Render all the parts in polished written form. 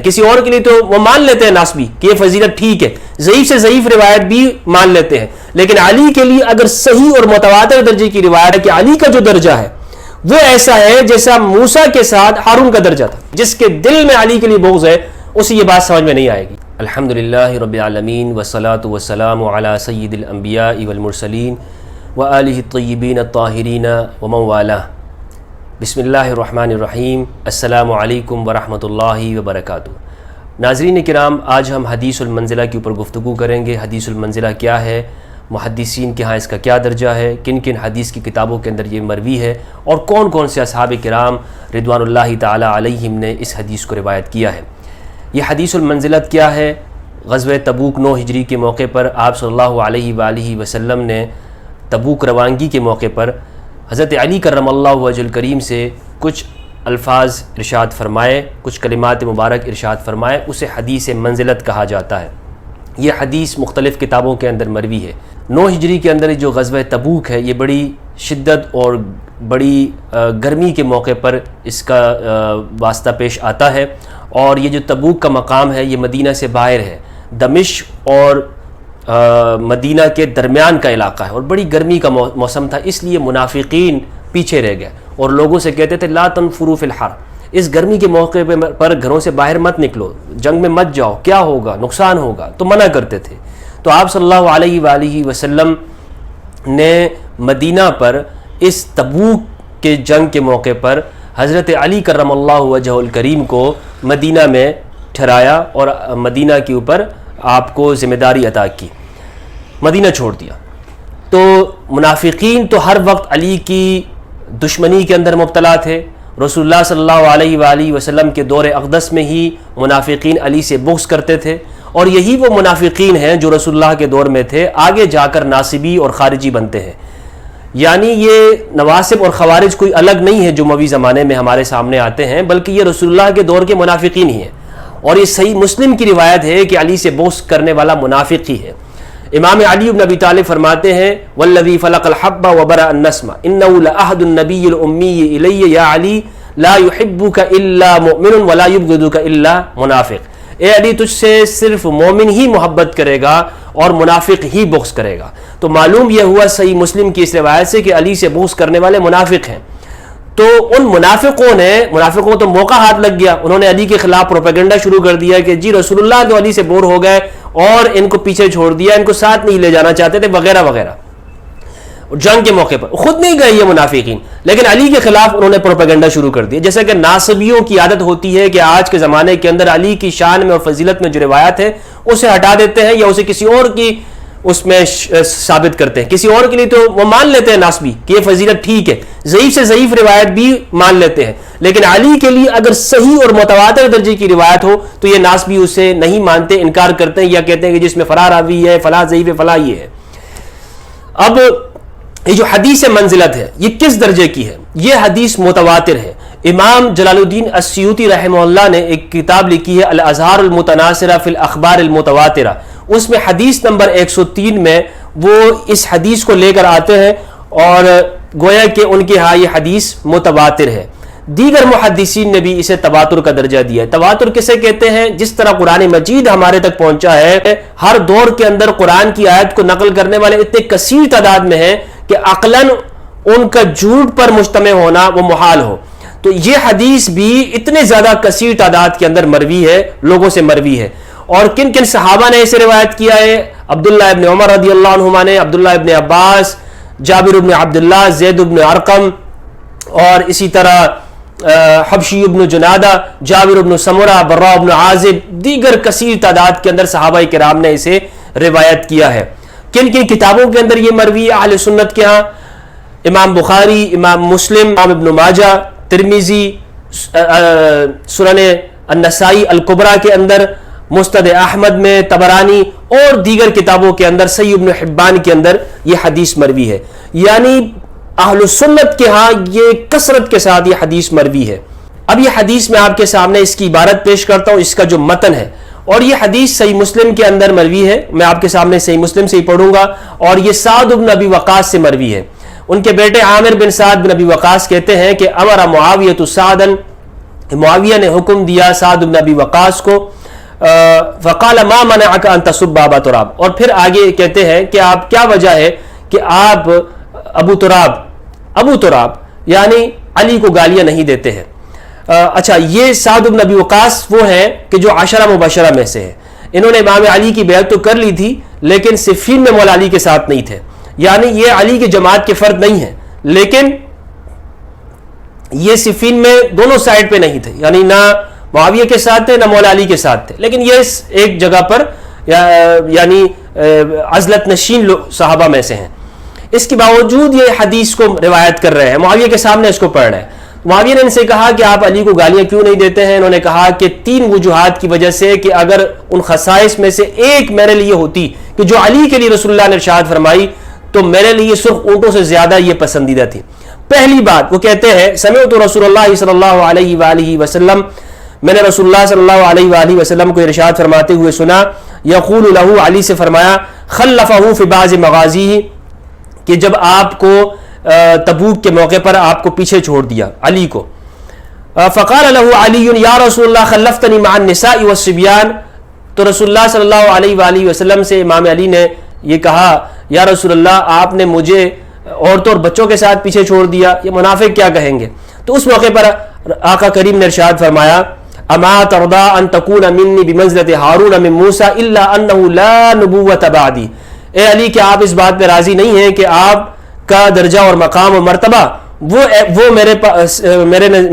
کسی اور کے لیے تو وہ مان لیتے ہیں ناسبی کہ یہ فضیلت ٹھیک ہے، ضعیف سے ضعیف روایت بھی مان لیتے ہیں، لیکن علی کے لیے اگر صحیح اور متواتر درجے کی روایت ہے کہ علی کا جو درجہ ہے وہ ایسا ہے جیسا موسیٰ کے ساتھ ہارون کا درجہ تھا، جس کے دل میں علی کے لیے بغض ہے اسے یہ بات سمجھ میں نہیں آئے گی۔ الحمدللہ رب العالمین والصلاة والسلام علی سید الانبیاء والمرسلین وآلہ الطیبین الطاہرین ومن والاہ۔ بسم اللہ الرحمن الرحیم۔ السلام علیکم ورحمۃ اللہ وبرکاتہ۔ ناظرین کرام، آج ہم حدیث المنزلہ کے اوپر گفتگو کریں گے۔ حدیث المنزلہ کیا ہے، محدثین کے ہاں اس کا کیا درجہ ہے، کن کن حدیث کی کتابوں کے اندر یہ مروی ہے، اور کون کون سے اصحاب کرام رضوان اللہ تعالی علیہم نے اس حدیث کو روایت کیا ہے۔ یہ حدیث المنزلت کیا ہے؟ غزوہ تبوک 9 ہجری کے موقع پر آپ صلی اللہ علیہ وآلہ وسلم نے تبوک روانگی کے موقع پر حضرت علی کرم اللہ وجہ الکریم سے کچھ الفاظ ارشاد فرمائے، کچھ کلمات مبارک ارشاد فرمائے، اسے حدیث منزلت کہا جاتا ہے۔ یہ حدیث مختلف کتابوں کے اندر مروی ہے۔ 9 ہجری کے اندر جو غزوہ تبوک ہے یہ بڑی شدت اور بڑی گرمی کے موقع پر اس کا واسطہ پیش آتا ہے، اور یہ جو تبوک کا مقام ہے یہ مدینہ سے باہر ہے، دمشق اور مدینہ کے درمیان کا علاقہ ہے، اور بڑی گرمی کا موسم تھا، اس لیے منافقین پیچھے رہ گئے اور لوگوں سے کہتے تھے لا تنفروا فی الحر، اس گرمی کے موقع پر گھروں سے باہر مت نکلو، جنگ میں مت جاؤ، کیا ہوگا، نقصان ہوگا، تو منع کرتے تھے۔ تو آپ صلی اللہ علیہ وآلہ وسلم نے مدینہ پر اس تبوک کے جنگ کے موقع پر حضرت علی کرم اللہ وجہ الکریم کو مدینہ میں ٹھہرایا اور مدینہ کے اوپر آپ کو ذمہ داری عطا کی، مدینہ چھوڑ دیا۔ تو منافقین تو ہر وقت علی کی دشمنی کے اندر مبتلا تھے۔ رسول اللہ صلی اللہ علیہ وآلہ وسلم کے دور اقدس میں ہی منافقین علی سے بغض کرتے تھے، اور یہی وہ منافقین ہیں جو رسول اللہ کے دور میں تھے، آگے جا کر ناصبی اور خارجی بنتے ہیں۔ یعنی یہ نواسب اور خوارج کوئی الگ نہیں ہے جو مبی زمانے میں ہمارے سامنے آتے ہیں، بلکہ یہ رسول اللہ کے دور کے منافقین ہی ہیں، اور یہ صحیح مسلم کی روایت ہے کہ علی سے بغض کرنے والا منافق ہی ہے۔ امام علی بن ابی طالب فرماتے ہیں والذی فلق الحب وبرأ النسم انہ لعہد النبی الامی الی یا علی لا یحبک الا مؤمن ولا یبغضک الا منافق۔ اے علی، تجھ سے صرف مومن ہی محبت کرے گا اور منافق ہی بغض کرے گا۔ تو معلوم یہ ہوا صحیح مسلم کی اس روایت سے کہ علی سے بغض کرنے والے منافق ہیں۔ تو ان منافقوں تو موقع ہاتھ لگ گیا، انہوں نے علی کے خلاف پروپیگنڈا شروع کر دیا کہ جی رسول اللہ تو علی سے بور ہو گئے اور ان کو پیچھے چھوڑ دیا، ان کو ساتھ نہیں لے جانا چاہتے تھے وغیرہ وغیرہ۔ جنگ کے موقع پر خود نہیں گئے یہ منافقین، لیکن علی کے خلاف انہوں نے پروپیگنڈا شروع کر دیا۔ جیسا کہ ناصبیوں کی عادت ہوتی ہے کہ آج کے زمانے کے اندر علی کی شان میں اور فضیلت میں جو روایت ہے اسے ہٹا دیتے ہیں یا اسے کسی اور کی اس میں ثابت کرتے ہیں، کسی اور کے لیے تو وہ مان لیتے ہیں ناسبی کہ یہ فضیلت ٹھیک ہے، ضعیف سے ضعیف روایت بھی مان لیتے ہیں، لیکن علی کے لیے اگر صحیح اور متواتر درجے کی روایت ہو تو یہ ناسبی اسے نہیں مانتے، انکار کرتے ہیں یا کہتے ہیں کہ جس میں فلاں راوی ہے، فلاں ضعیف ہے، فلاں یہ ہے۔ اب یہ جو حدیث منزلت ہے یہ کس درجے کی ہے؟ یہ حدیث متواتر ہے۔ امام جلال الدین السیوطی رحمہ اللہ نے ایک کتاب لکھی ہے الاظہار المتناثرہ فی الاخبار المتواترہ، اس میں حدیث نمبر 103 میں وہ اس حدیث کو لے کر آتے ہیں اور گویا کہ ان کے ہاں یہ حدیث متواتر ہے۔ دیگر محدثین نے بھی اسے تواتر کا درجہ دیا ہے۔ تواتر کسے کہتے ہیں؟ جس طرح قرآن مجید ہمارے تک پہنچا ہے، ہر دور کے اندر قرآن کی آیت کو نقل کرنے والے اتنے کثیر تعداد میں ہیں کہ عقلاً ان کا جھوٹ پر مجتمع ہونا وہ محال ہو۔ تو یہ حدیث بھی اتنے زیادہ کثیر تعداد کے اندر مروی ہے، لوگوں سے مروی ہے۔ اور کن کن صحابہ نے اسے روایت کیا ہے؟ عبداللہ ابن عمر رضی اللہ عنہما نے، عبداللہ ابن عباس، جابر ابن عبداللہ، زید ابن ارقم، اور اسی طرح حبشی ابن جنادہ، جابر ابن سمرہ، براء ابن عازب، دیگر کثیر تعداد کے اندر صحابہ کرام نے اسے روایت کیا ہے۔ کن کن کتابوں کے اندر یہ مروی ہے اہل سنت کے ہاں؟ امام بخاری، امام مسلم، امام ابن ماجہ، ترمذی، سنن النسائی الکبریٰ کے اندر، مسند احمد میں، طبرانی اور دیگر کتابوں کے اندر، صحیح ابن حبان کے اندر یہ حدیث مروی ہے۔ یعنی اہل سنت کے ہاں یہ کثرت کے ساتھ یہ حدیث مروی ہے۔ اب یہ حدیث میں آپ کے سامنے اس کی عبارت پیش کرتا ہوں، اس کا جو متن ہے، اور یہ حدیث صحیح مسلم کے اندر مروی ہے۔ میں آپ کے سامنے صحیح مسلم سے ہی پڑھوں گا، اور یہ سعد بن ابی وقاص سے مروی ہے۔ ان کے بیٹے عامر بن سعد بن ابی وقاص کہتے ہیں کہ امر معاویۃ سعدا معاویہ نے حکم دیا سعد بن ابی وقاص کو، فقال ما منعك ان تسب ابا تراب، اور پھر آگے کہتے ہیں کہ آپ کیا وجہ ہے کہ آپ ابو تراب یعنی علی کو گالیاں نہیں دیتے ہیں. اچھا، یہ سعد بن ابی وقاص وہ ہیں کہ جو عشرہ مبشرہ میں سے ہیں. انہوں نے امام علی کی بیعت تو کر لی تھی لیکن صفین میں مولا علی کے ساتھ نہیں تھے، یعنی یہ علی کی جماعت کے فرد نہیں ہیں، لیکن یہ صفین میں دونوں سائڈ پہ نہیں تھے، یعنی نہ معاویہ کے ساتھ تھے نہ مولا علی کے ساتھ تھے، لیکن یہ ایک جگہ پر یعنی عزلت نشین صحابہ میں سے ہیں. اس کے باوجود یہ حدیث کو روایت کر رہے ہیں، معاویہ کے سامنے اس کو پڑھ رہے ہیں. معاویہ نے ان سے کہا کہ آپ علی کو گالیاں کیوں نہیں دیتے ہیں؟ انہوں نے کہا کہ 3 وجوہات کی وجہ سے، کہ اگر ان خصائص میں سے ایک میرے لیے ہوتی کہ جو علی کے لیے رسول اللہ نے ارشاد فرمائی تو میرے لیے سرخ اونٹوں سے زیادہ یہ پسندیدہ تھی. پہلی بات وہ کہتے ہیں سمعت رسول اللہ صلی اللہ علیہ وآلہ وسلم، میں نے رسول اللہ صلی اللہ علیہ وآلہ وسلم کو ارشاد فرماتے ہوئے سنا، یقول له، علی سے فرمایا، خلفه فی بعض مغازیہ، کہ جب آپ کو تبوک کے موقع پر آپ کو پیچھے چھوڑ دیا علی کو. فقال له علی یا رسول اللہ خلفتنی مع النساء والصبیان، تو رسول اللہ صلی اللہ علیہ وآلہ وسلم سے امام علی نے یہ کہا، یا رسول اللہ آپ نے مجھے عورتوں اور بچوں کے ساتھ پیچھے چھوڑ دیا، یہ منافق کیا کہیں گے؟ تو اس موقع پر آقا کریم نے ارشاد فرمایا، اما ترضى ان تكون مني بمنزلة هارون من موسى الا انه لا نبوة بعدي، اے علی کہ آپ اس بات پہ راضی نہیں ہیں کہ آپ کا درجہ اور مقام و مرتبہ وہ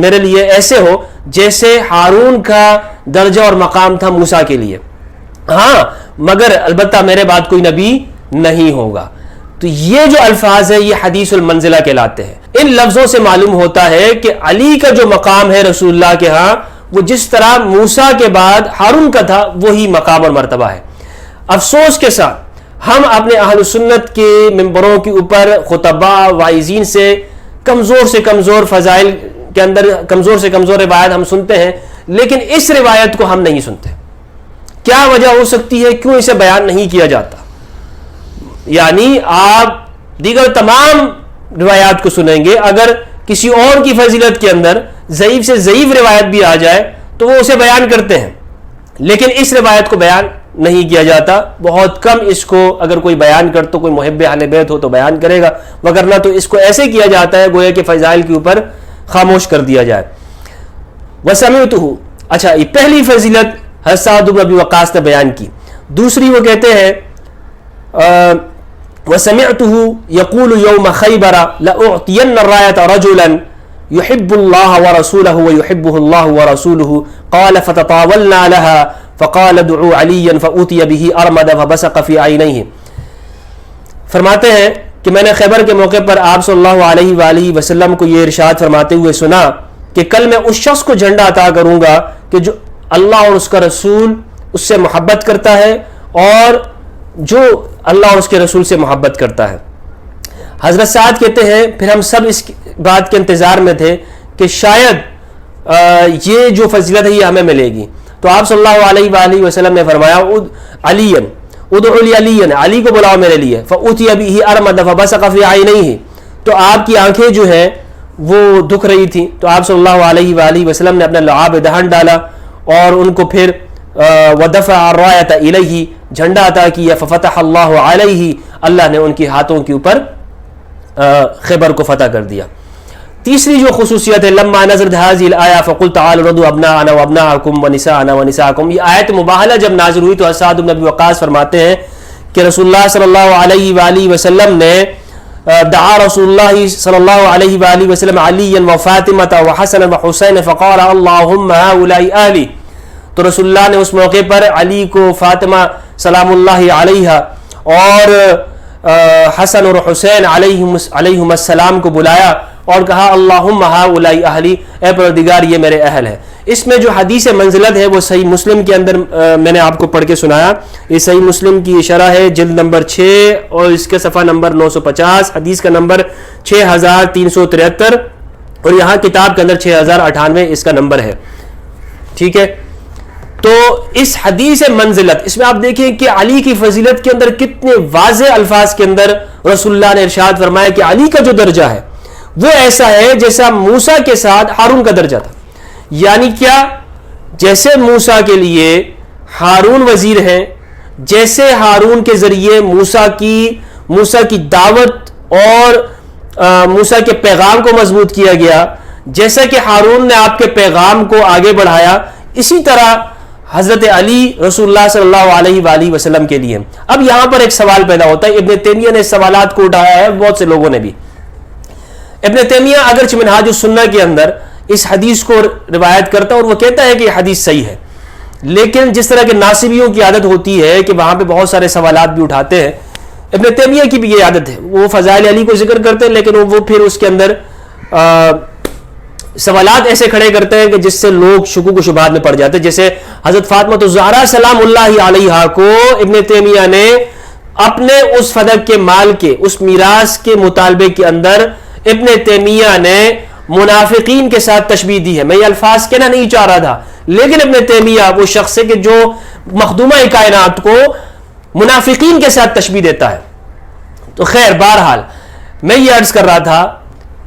میرے لیے ایسے ہو جیسے ہارون کا درجہ اور مقام تھا موسیٰ کے لیے، ہاں مگر البتہ میرے بعد کوئی نبی نہیں ہوگا. تو یہ جو الفاظ ہیں یہ حدیث المنزلہ کہلاتے ہیں. ان لفظوں سے معلوم ہوتا ہے کہ علی کا جو مقام ہے رسول اللہ کے ہاں، وہ جس طرح موسیٰ کے بعد ہارون کا تھا وہی مقام اور مرتبہ ہے. افسوس کے ساتھ ہم اپنے اہل سنت کے ممبروں کے اوپر خطباء واعظین سے کمزور فضائل کے اندر کمزور سے کمزور روایت ہم سنتے ہیں، لیکن اس روایت کو ہم نہیں سنتے. کیا وجہ ہو سکتی ہے کیوں اسے بیان نہیں کیا جاتا؟ یعنی آپ دیگر تمام روایات کو سنیں گے، اگر کسی اور کی فضیلت کے اندر ضعیف سے ضعیف روایت بھی آ جائے تو وہ اسے بیان کرتے ہیں، لیکن اس روایت کو بیان نہیں کیا جاتا. بہت کم اس کو اگر کوئی بیان کر تو کوئی محب اہل بیت ہو تو بیان کرے گا، وگرنہ تو اس کو ایسے کیا جاتا ہے گویا کہ فضائل کے اوپر خاموش کر دیا جائے. وسمعتہ، اچھا یہ پہلی فضیلت حضرت سعد بن ابی وقاص نے بیان کی. دوسری وہ کہتے ہیں وسمعته يقول يوم خيبر لأعطين الراية رجلا يحب الله ورسوله ويحبه الله ورسوله قال فتطاولنا لها فقال ادعوا عليا فأوتي به أرمد فبصق في عينيه. فرماتے ہیں کہ میں نے خیبر کے موقع پر آپ صلی اللہ علیہ وآلہ وسلم کو یہ ارشاد فرماتے ہوئے سنا کہ کل میں اس شخص کو جھنڈا عطا کروں گا کہ جو اللہ اور اس کا رسول اس سے محبت کرتا ہے اور جو اللہ اور اس کے رسول سے محبت کرتا ہے. حضرت سعد کہتے ہیں پھر ہم سب اس بات کے انتظار میں تھے کہ شاید یہ جو فضیلت ہے یہ ہمیں ملے گی. تو آپ صلی اللہ علیہ وآلہ وسلم نے فرمایا ادعوا علی، علی کو بلاؤ میرے لیے. فأوتي به أرمد فبصق في عينيه، تو آپ کی آنکھیں جو ہیں وہ دکھ رہی تھیں، تو آپ صلی اللہ علیہ وآلہ وسلم نے اپنا لعاب دہن ڈالا اور ان کو پھر ودفع الراية الیہ، جھنڈا عطا کیا. ففتح اللہ علیہ، اللہ نے ان کے ہاتھوں کے اوپر خیبر کو فتح کر دیا. تیسری جو خصوصیت ہے لما نزلت هذه الآية فقل تعالوا ندعو ابناءنا وابناءكم ونساءنا ونساءكم، یہ آیت مباہلہ جب نازل ہوئی تو سعد بن ابی وقاص فرماتے ہیں کہ رسول اللہ صلی اللہ علیہ وآلہ وسلم نے دعا رسول اللہ صلی اللہ علیہ وآلہ وسلم علیا وفاطمة وحسنا وحسین فقال اللهم هؤلاء اہلی. تو رسول اللہ نے اس موقع پر علی کو، فاطمہ سلام اللہ علیہا اور حسن اور حسین علیہم السلام کو بلایا اور کہا اللہم ہؤلاء اہلی، اے پروردگار یہ میرے اہل ہے. اس میں جو حدیث منزلت ہے وہ صحیح مسلم کے اندر میں نے آپ کو پڑھ کے سنایا. یہ صحیح مسلم کی شرح ہے جلد نمبر 6 اور اس کے صفحہ نمبر 950، حدیث کا نمبر 6373 اور یہاں کتاب کے اندر 6098 اس کا نمبر ہے. ٹھیک ہے، تو اس حدیث منزلت اس میں آپ دیکھیں کہ علی کی فضیلت کے اندر کتنے واضح الفاظ کے اندر رسول اللہ نے ارشاد فرمایا کہ علی کا جو درجہ ہے وہ ایسا ہے جیسا موسیٰ کے ساتھ ہارون کا درجہ تھا. یعنی کیا؟ جیسے موسیٰ کے لیے ہارون وزیر ہیں، جیسے ہارون کے ذریعے موسیٰ کی دعوت اور موسیٰ کے پیغام کو مضبوط کیا گیا، جیسا کہ ہارون نے آپ کے پیغام کو آگے بڑھایا، اسی طرح حضرت علی رسول اللہ صلی اللہ علیہ وآلہ وسلم کے لیے۔ اب یہاں پر ایک سوال پیدا ہوتا ہے، ابن تیمیہ نے اس سوالات کو اٹھایا ہے، بہت سے لوگوں نے بھی۔ ابن تیمیہ اگرچہ منہاج السنہ کے اندر اس حدیث کو روایت کرتا ہے اور وہ کہتا ہے کہ یہ حدیث صحیح ہے، لیکن جس طرح کے ناصبیوں کی عادت ہوتی ہے کہ وہاں پہ بہت سارے سوالات بھی اٹھاتے ہیں، ابن تیمیہ کی بھی یہ عادت ہے، وہ فضائل علی کو ذکر کرتے ہیں لیکن وہ پھر اس کے اندر سوالات ایسے کھڑے کرتے ہیں کہ جس سے لوگ شکوک و شبہات میں پڑ جاتے ہیں۔ جیسے حضرت فاطمہ الزہرا سلام اللہ علیہا کو ابن تیمیہ نے اپنے اس فدق کے مال کے، اس میراث کے مطالبے کے اندر ابن تیمیہ نے منافقین کے ساتھ تشبیہ دی ہے۔ میں یہ الفاظ کہنا نہیں چاہ رہا تھا، لیکن ابن تیمیہ وہ شخص ہے کہ جو مخدومہ کائنات کو منافقین کے ساتھ تشبیہ دیتا ہے۔ تو خیر، بہرحال میں یہ عرض کر رہا تھا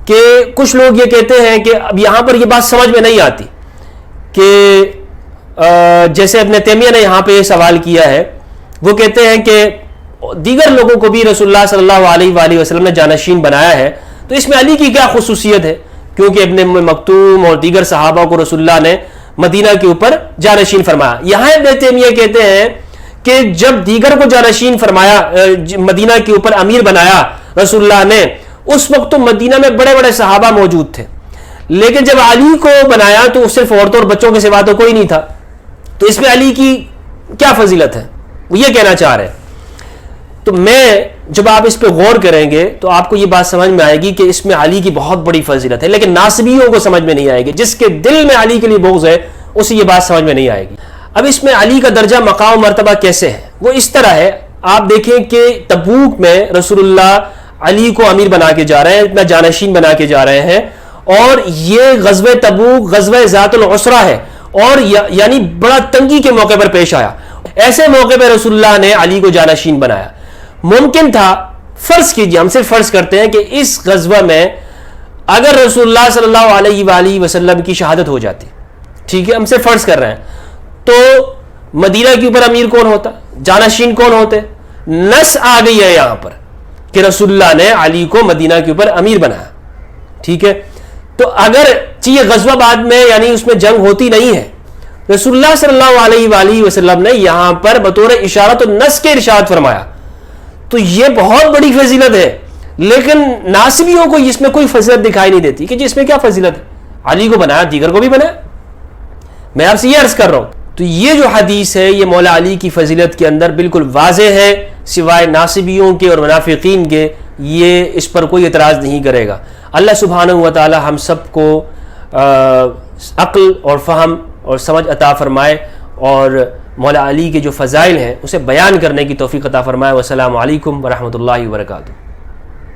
کہ کچھ لوگ یہ کہتے ہیں کہ اب یہاں پر یہ بات سمجھ میں نہیں آتی کہ جیسے ابن تیمیہ نے یہاں پہ یہ سوال کیا ہے، وہ کہتے ہیں کہ دیگر لوگوں کو بھی رسول اللہ صلی اللہ علیہ وآلہ وسلم نے جانشین بنایا ہے، تو اس میں علی کی کیا خصوصیت ہے؟ کیونکہ ابن مکتوم اور دیگر صحابہ کو رسول اللہ نے مدینہ کے اوپر جانشین فرمایا۔ یہاں ابن تیمیہ کہتے ہیں کہ جب دیگر کو جانشین فرمایا، مدینہ کے اوپر امیر بنایا رسول اللہ نے، اس وقت تو مدینہ میں بڑے بڑے صحابہ موجود تھے، لیکن جب علی کو بنایا تو صرف عورتوں اور بچوں کے سوا تو کوئی نہیں تھا، تو اس میں علی کی کیا فضیلت ہے؟ وہ یہ کہنا چاہ رہے ہیں۔ تو میں جب آپ اس پہ غور کریں گے تو آپ کو یہ بات سمجھ میں آئے گی کہ اس میں علی کی بہت بڑی فضیلت ہے، لیکن ناصبیوں کو سمجھ میں نہیں آئے گی۔ جس کے دل میں علی کے لیے بغض ہے اسے یہ بات سمجھ میں نہیں آئے گی۔ اب اس میں علی کا درجہ، مقام و مرتبہ کیسے ہے؟ وہ اس طرح ہے، آپ دیکھیں کہ تبوک میں رسول اللہ علی کو امیر بنا کے جا رہے ہیں، اپنا جانشین بنا کے جا رہے ہیں، اور یہ غزوہ تبوک غزوہ ذات العسرہ ہے، اور یعنی بڑا تنگی کے موقع پر پیش آیا۔ ایسے موقع پر رسول اللہ نے علی کو جانشین بنایا۔ ممکن تھا، فرض کیجئے، ہم صرف فرض کرتے ہیں کہ اس غزوہ میں اگر رسول اللہ صلی اللہ علیہ وآلہ وسلم کی شہادت ہو جاتی، ٹھیک ہے، ہم صرف فرض کر رہے ہیں، تو مدینہ کے اوپر امیر کون ہوتا؟ جانشین کون ہوتے؟ نص آ گئی ہے یہاں پر کہ رسول اللہ نے علی کو مدینہ کے اوپر امیر بنایا، ٹھیک ہے۔ تو اگر یہ غزوہ بعد میں، یعنی اس میں جنگ ہوتی نہیں ہے، رسول اللہ صلی اللہ علیہ وآلہ وسلم نے یہاں پر بطور اشارت النص کے ارشاد فرمایا، تو یہ بہت بڑی فضیلت ہے۔ لیکن ناصبیوں کو اس میں کوئی فضیلت دکھائی نہیں دیتی کہ جس میں کیا فضیلت ہے، علی کو بنایا، دیگر کو بھی بنایا۔ میں آپ سے یہ عرض کر رہا ہوں، تو یہ جو حدیث ہے یہ مولا علی کی فضیلت کے اندر بالکل واضح ہے، سوائے ناصبیوں کے اور منافقین کے یہ اس پر کوئی اعتراض نہیں کرے گا۔ اللہ سبحانہ و تعالی ہم سب کو عقل اور فہم اور سمجھ عطا فرمائے، اور مولا علی کے جو فضائل ہیں اسے بیان کرنے کی توفیق عطا فرمائے۔ والسلام علیکم ورحمۃ اللہ وبرکاتہ۔